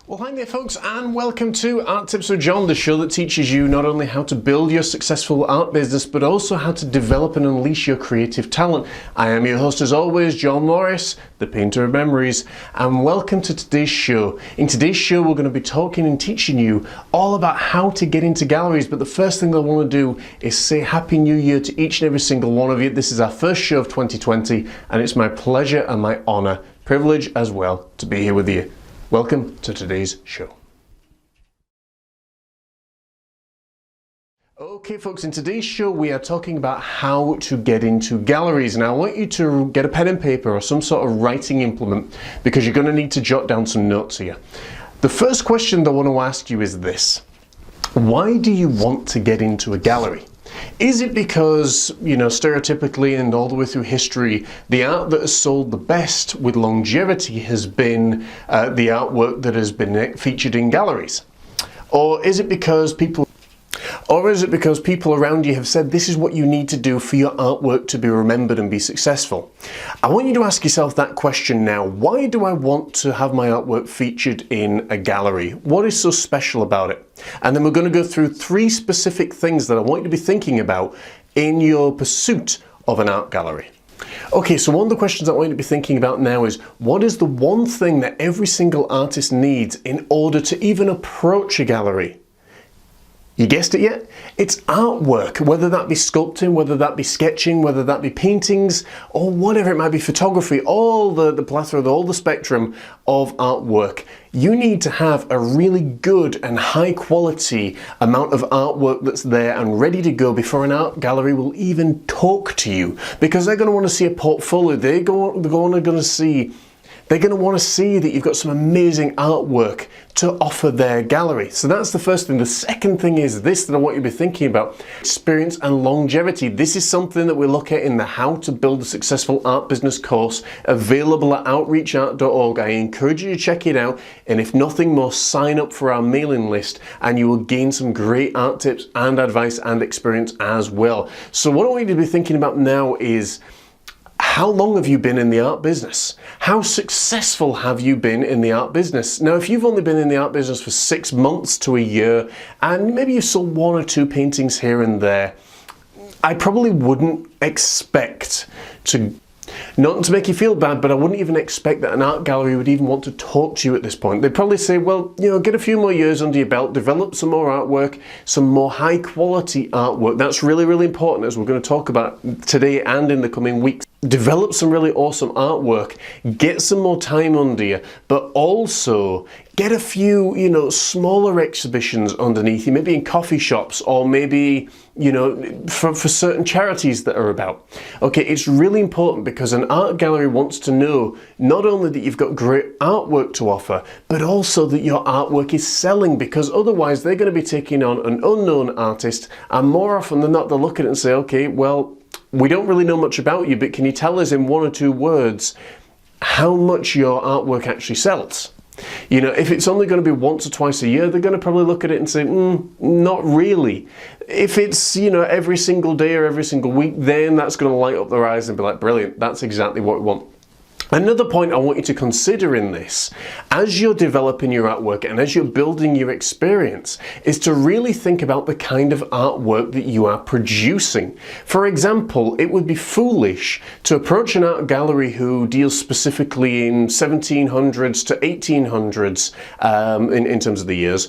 Well, hi there folks, and welcome to Art Tips with John, the show that teaches you not only how to build your successful art business, but also how to develop and unleash your creative talent. I am your host as always, John Morris, the painter of memories, and welcome to today's show. In today's show, we're going to be talking and teaching you all about how to get into galleries, but the first thing that I want to do is say Happy New Year to each and every single one of you. This is our first show of 2020, and it's my pleasure and my honor, privilege as well, to be here with you. Welcome to today's show. Okay folks, in today's show we are talking about how to get into galleries. Now I want you to get a pen and paper or some sort of writing implement because you're going to need to jot down some notes here. The first question that I want to ask you is this: why do you want to get into a gallery? Is it because, stereotypically and all the way through history, the art that has sold the best with longevity has been the artwork that has been featured in galleries? Or is it because people around you have said this is what you need to do for your artwork to be remembered and be successful? I want you to ask yourself that question now. Why do I want to have my artwork featured in a gallery? What is so special about it? And then we're going to go through 3 specific things that I want you to be thinking about in your pursuit of an art gallery. Okay, so one of the questions I want you to be thinking about now is, what is the one thing that every single artist needs in order to even approach a gallery? You guessed it yet? It's artwork, whether that be sculpting, whether that be sketching, whether that be paintings, or whatever it might be, photography, all the plethora, all the spectrum of artwork. You need to have a really good and high quality amount of artwork that's there and ready to go before an art gallery will even talk to you, because they're going to want to see a portfolio. They're going to want to see that you've got some amazing artwork to offer their gallery. So that's the first thing. The second thing is this that I want you to be thinking about: experience and longevity. This is something that we look at in the How to Build a Successful Art Business course, available at outreachart.org. I encourage you to check it out, and if nothing more, sign up for our mailing list and you will gain some great art tips and advice and experience as well. So what I want you to be thinking about now is, how long have you been in the art business? How successful have you been in the art business? Now, if you've only been in the art business for 6 months to a year, and maybe you sold 1 or 2 paintings here and there, I probably wouldn't expect to, not to make you feel bad, but I wouldn't even expect that an art gallery would even want to talk to you at this point. They'd probably say, well, get a few more years under your belt, develop some more artwork, some more high quality artwork. That's really, really important, as we're going to talk about today and in the coming weeks. Develop some really awesome artwork, get some more time under you, but also get a few, smaller exhibitions underneath you, maybe in coffee shops, or maybe, for certain charities that are about. Okay, it's really important because an art gallery wants to know not only that you've got great artwork to offer, but also that your artwork is selling, because otherwise they're going to be taking on an unknown artist, and more often than not they'll look at it and say, okay, well, we don't really know much about you, but can you tell us in 1 or 2 words how much your artwork actually sells? If it's only going to be once or twice a year, they're going to probably look at it and say, not really. If it's, every single day or every single week, then that's going to light up their eyes and be like, brilliant, that's exactly what we want. Another point I want you to consider in this, as you're developing your artwork and as you're building your experience, is to really think about the kind of artwork that you are producing. For example, it would be foolish to approach an art gallery who deals specifically in 1700s to 1800s, in terms of the years,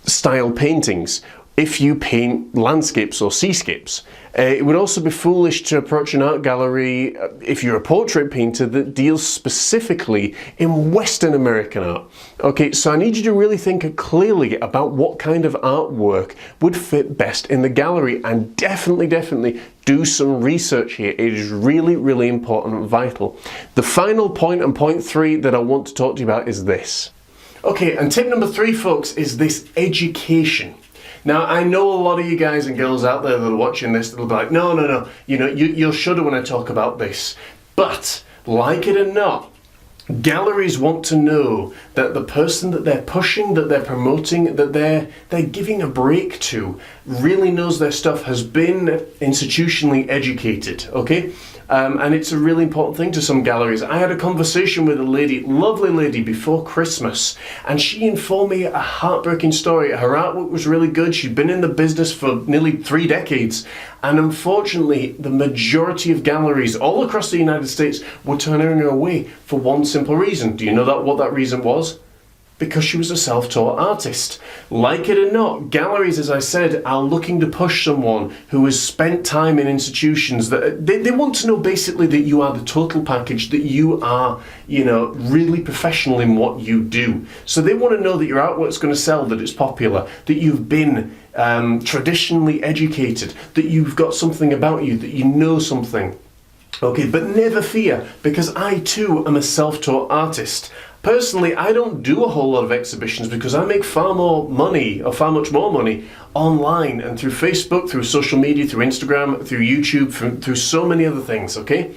style paintings, if you paint landscapes or seascapes. It would also be foolish to approach an art gallery, if you're a portrait painter, that deals specifically in Western American art. Okay, so I need you to really think clearly about what kind of artwork would fit best in the gallery, and definitely do some research here. It is really, really important and vital. The final point, and point 3, that I want to talk to you about is this. Okay, and tip number 3, folks, is this: education. Now, I know a lot of you guys and girls out there that are watching this that'll be like, no, you'll shudder when I talk about this. But, like it or not, Galleries want to know that the person that they're pushing, that they're promoting, that they're giving a break to, really knows their stuff, has been institutionally educated, okay? And it's a really important thing to some galleries. I had a conversation with a lady, lovely lady, before Christmas, and she informed me a heartbreaking story. Her artwork was really good. She'd been in the business for nearly 3 decades, and unfortunately, the majority of galleries all across the United States were turning her away for one simple reason. Do you know what that reason was? Because she was a self-taught artist. Like it or not, galleries, as I said, are looking to push someone who has spent time in institutions. That they want to know basically that you are the total package, that you are, really professional in what you do. So they want to know that your artwork's going to sell, that it's popular, that you've been traditionally educated, that you've got something about you, that you know something. Okay, but never fear, because I too am a self-taught artist. Personally, I don't do a whole lot of exhibitions because I make far much more money online and through Facebook, through social media, through Instagram, through YouTube, through so many other things, okay?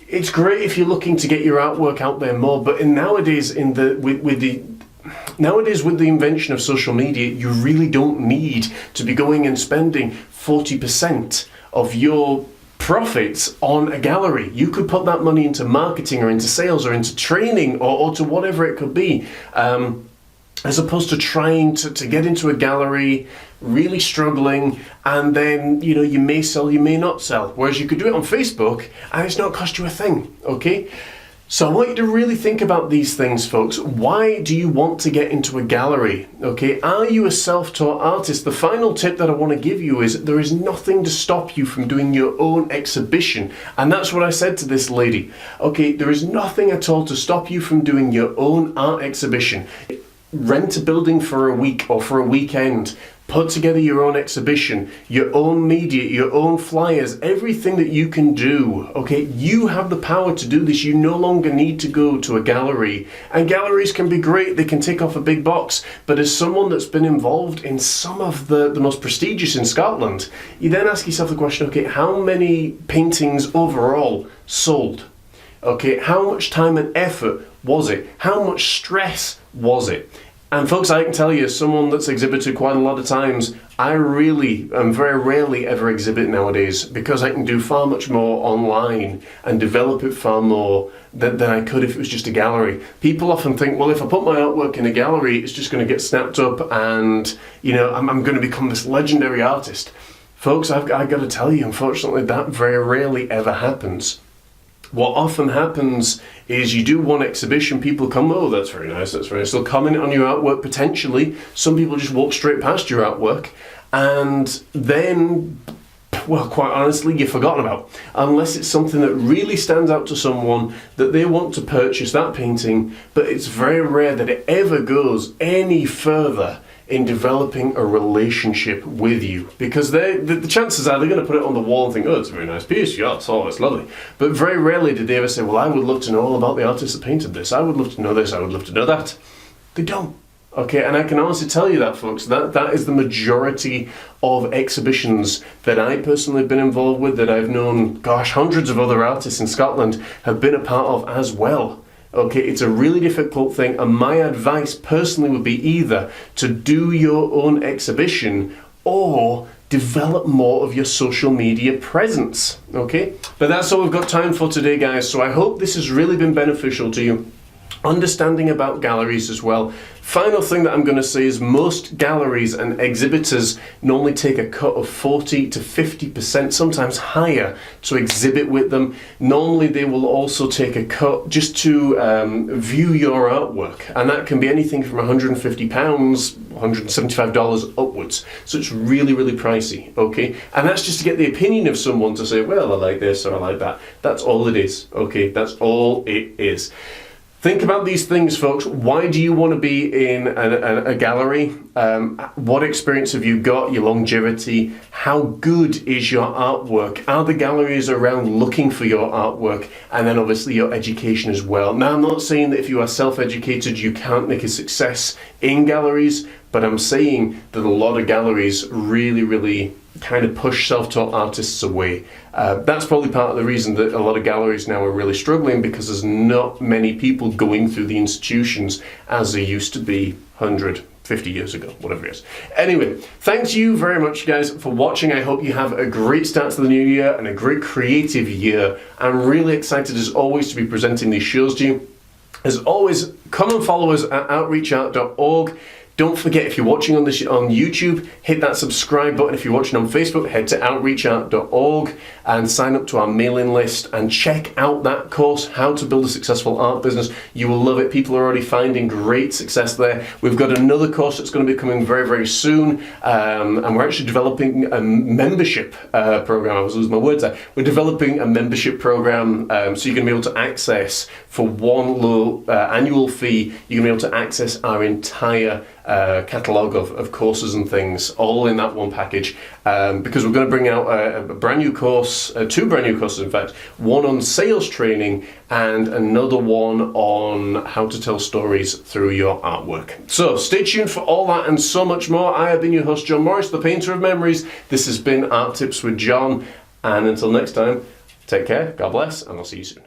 It's great if you're looking to get your artwork out there more, but nowadays with the invention of social media, you really don't need to be going and spending 40% of your profits on a gallery. You could put that money into marketing or into sales or into training or to whatever it could be, as opposed to trying to get into a gallery, really struggling, and then you may sell, you may not sell. Whereas you could do it on Facebook and it's not cost you a thing, okay? So I want you to really think about these things, folks. Why do you want to get into a gallery? Okay, are you a self-taught artist? The final tip that I want to give you is there is nothing to stop you from doing your own exhibition. And that's what I said to this lady. Okay, there is nothing at all to stop you from doing your own art exhibition. Rent a building for a week or for a weekend. Put together your own exhibition, your own media, your own flyers, everything that you can do, okay? You have the power to do this. You no longer need to go to a gallery. And galleries can be great. They can tick off a big box. But as someone that's been involved in some of the most prestigious in Scotland, you then ask yourself the question, okay, how many paintings overall sold? Okay, how much time and effort was it? How much stress was it? And folks, I can tell you, as someone that's exhibited quite a lot of times, I really and very rarely ever exhibit nowadays because I can do far much more online and develop it far more than I could if it was just a gallery. People often think, well, if I put my artwork in a gallery, it's just going to get snapped up and, I'm going to become this legendary artist. Folks, I've got to tell you, unfortunately, that very rarely ever happens. What often happens is you do one exhibition, people come, oh, that's very nice, that's very nice. They'll comment on your artwork potentially. Some people just walk straight past your artwork and then, well, quite honestly, you're forgotten about. Unless it's something that really stands out to someone that they want to purchase that painting, but it's very rare that it ever goes any further in developing a relationship with you, because the chances are they're going to put it on the wall and think, oh, it's a very nice piece, yeah, it's lovely. But very rarely did they ever say, well, I would love to know all about the artist that painted this, I would love to know this, I would love to know that. They don't. Okay, and I can honestly tell you that, folks, that is the majority of exhibitions that I personally have been involved with, that I've known, hundreds of other artists in Scotland have been a part of as well. Okay, it's a really difficult thing, and my advice personally would be either to do your own exhibition or develop more of your social media presence, okay? But that's all we've got time for today, guys, so I hope this has really been beneficial to you. Understanding about galleries as well. Final thing that I'm going to say is most galleries and exhibitors normally take a cut of 40 to 50%, sometimes higher, to exhibit with them. Normally they will also take a cut just to view your artwork, and that can be anything from £150, $175 upwards. So it's really, really pricey, okay? And that's just to get the opinion of someone to say, well, I like this or I like that. That's all it is, okay? That's all it is. Think about these things, folks. Why do you want to be in a gallery? What experience have you got? Your longevity? How good is your artwork? Are the galleries around looking for your artwork? And then obviously your education as well. Now, I'm not saying that if you are self-educated, you can't make a success in galleries, but I'm saying that a lot of galleries really kind of push self-taught artists away. That's probably part of the reason that a lot of galleries now are really struggling, because there's not many people going through the institutions as there used to be 150 years ago, whatever it is. Anyway, thanks you very much, guys, for watching. I hope you have a great start to the new year and a great creative year. I'm really excited, as always, to be presenting these shows to you. As always, come and follow us at outreachart.org. Don't forget, if you're watching on YouTube, hit that subscribe button. If you're watching on Facebook, head to outreachart.org and sign up to our mailing list and check out that course, How to Build a Successful Art Business. You will love it. People are already finding great success there. We've got another course that's going to be coming very soon, and we're actually developing a membership program. I was losing my words there. We're developing a membership program, so you're going to be able to access, for one low annual fee, you're going to be able to access our entire catalogue of courses and things, all in that one package, because we're going to bring out a brand new course, two brand new courses in fact, one on sales training and another one on how to tell stories through your artwork. So stay tuned for all that and so much more. I have been your host, John Morris, the painter of memories. This has been Art Tips with John, and until next time, take care, God bless, and I'll see you soon.